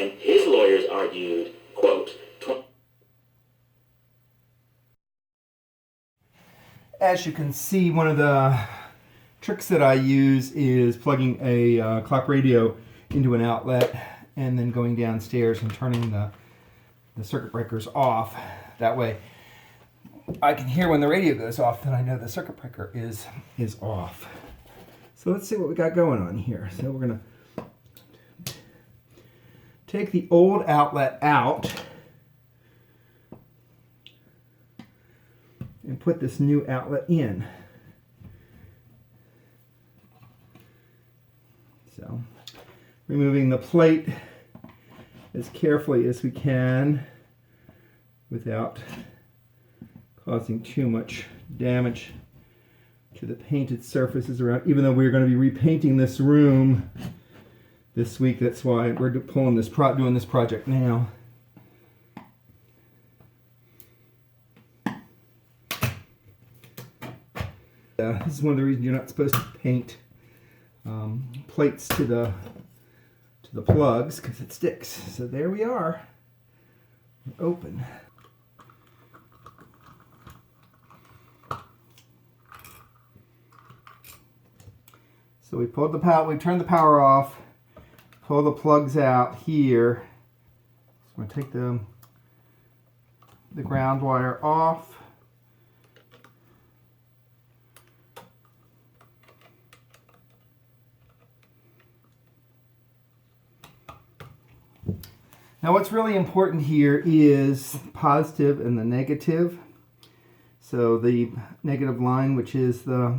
time, his lawyers argued, quote, as you can see, one of the tricks that I use is plugging a clock radio into an outlet and then going downstairs and turning the circuit breakers off. That way I can hear when the radio goes off that I know the circuit breaker is off. So let's see what we got going on here. So we're going to take the old outlet out and put this new outlet in. So, removing the plate as carefully as we can without causing too much damage to the painted surfaces around, even though we're going to be repainting this room this week. That's why we're doing this project now. This is one of the reasons you're not supposed to paint plates to the plugs, because it sticks. So there we are. We're open. So we pulled the power. We turned the power off. Pull the plugs out here. So I'm going to take the ground wire off. Now what's really important here is positive and the negative. So the negative line, which is the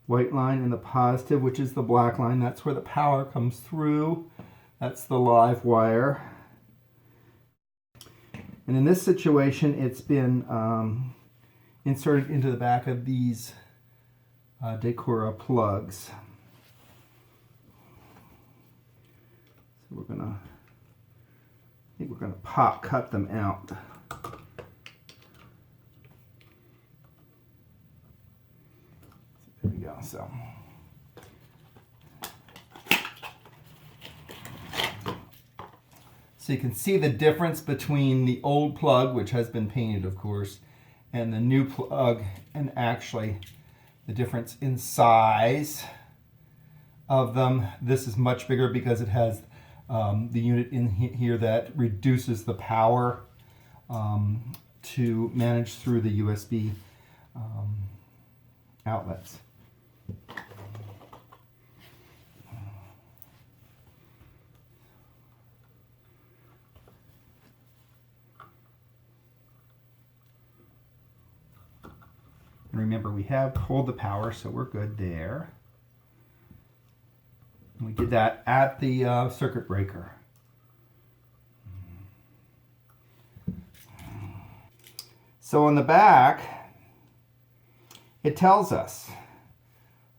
white line, and the positive, which is the black line, that's where the power comes through. That's the live wire. And in this situation, it's been inserted into the back of these Decora plugs. So I think we're going to pop cut them out. There we go. So you can see the difference between the old plug, which has been painted, of course, and the new plug, and actually the difference in size of them. This is much bigger because it has the unit in here that reduces the power to manage through the USB outlets. And remember, we have pulled the power, so we're good there. We did that at the circuit breaker. So on the back, it tells us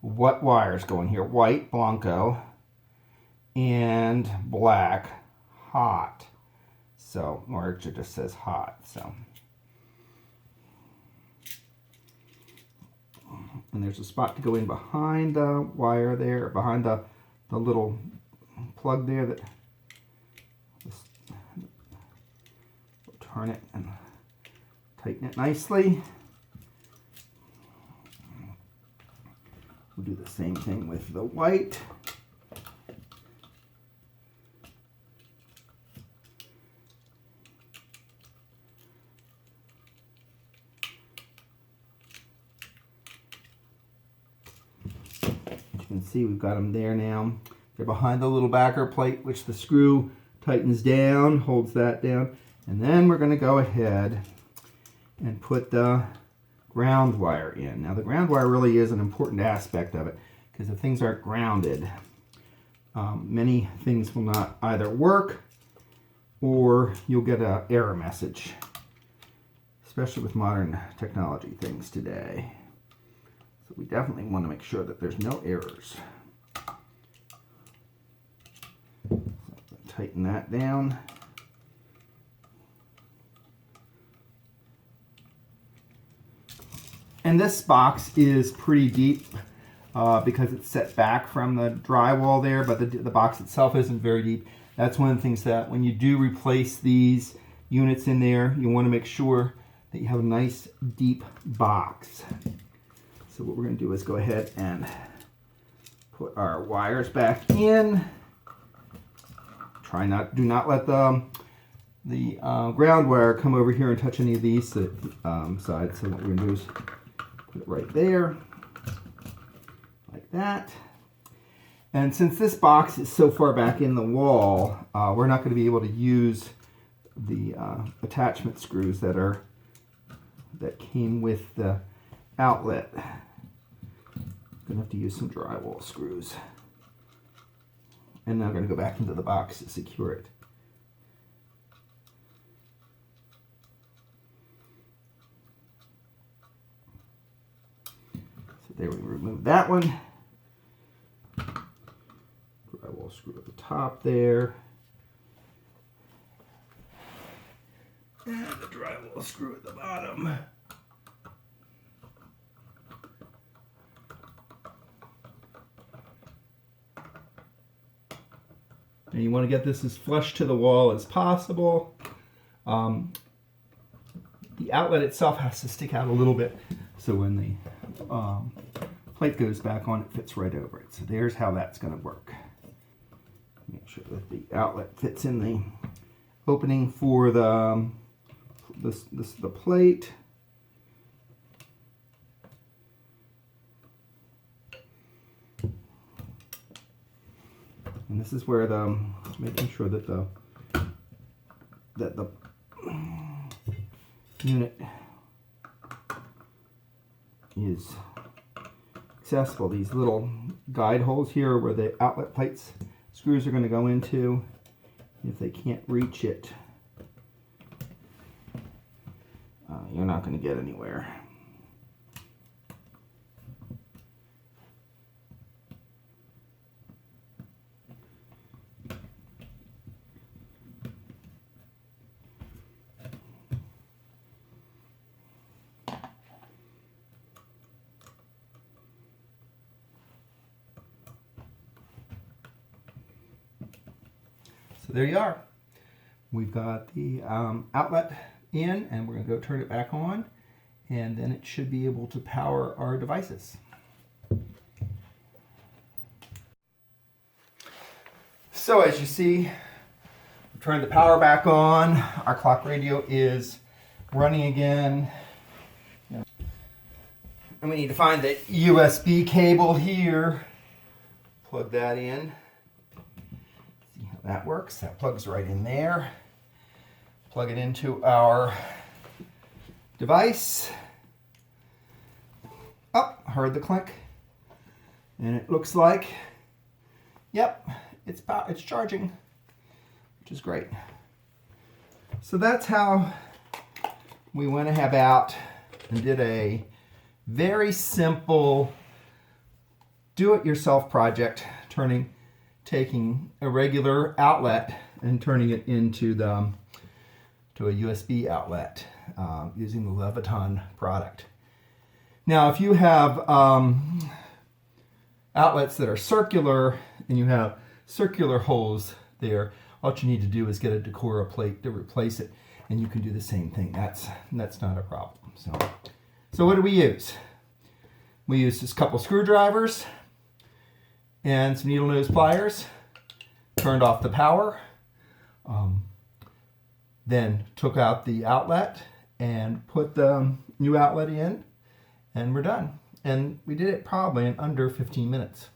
what wires go in here. White, Blanco, and black, hot. So, or it just says hot. So, and there's a spot to go in behind the wire there, behind the little plug there that we'll turn it and tighten it nicely. We'll do the same thing with the white. You can see we've got them there now. They're behind the little backer plate, which the screw tightens down, holds that down. And then we're going to go ahead and put the ground wire in. Now the ground wire really is an important aspect of it, because if things aren't grounded, many things will not either work or you'll get an error message, especially with modern technology things today. So we definitely want to make sure that there's no errors. So tighten that down. And this box is pretty deep. because it's set back from the drywall there, but the box itself isn't very deep. That's one of the things that when you do replace these units in there, you want to make sure that you have a nice deep box. So what we're going to do is go ahead and put our wires back in. Do not let the ground wire come over here and touch any of these sides. So what we're going to do is put it right there, like that. And since this box is so far back in the wall, we're not going to be able to use the attachment screws that came with the outlet. Going to have to use some drywall screws. And now I'm going to go back into the box to secure it. So there, we remove that one. Drywall screw at the top there. And the drywall screw at the bottom. And you want to get this as flush to the wall as possible. The outlet itself has to stick out a little bit, so when the plate goes back on, it fits right over it. So there's how that's going to work. Make sure that the outlet fits in the opening for the plate. And this is where making sure that the unit is accessible. These little guide holes here where the outlet plates screws are going to go into. If they can't reach it, you're not going to get anywhere. So there you are. We've got the outlet in, and we're going to go turn it back on, and then it should be able to power our devices. So as you see, we turned the power back on. Our clock radio is running again. And we need to find the USB cable here. Plug that in. That works. That plugs right in there. Plug it into our device. Oh, heard the click. And it looks like, yep, it's charging, which is great. So that's how we went about and did a very simple do-it-yourself project, taking a regular outlet and turning it into a USB outlet using the Leviton product. Now, if you have outlets that are circular and you have circular holes there, all you need to do is get a Decora plate to replace it, and you can do the same thing. That's not a problem. So what do we use? We used just a couple screwdrivers and some needle nose pliers, turned off the power, then took out the outlet and put the new outlet in, and we're done. And we did it probably in under 15 minutes.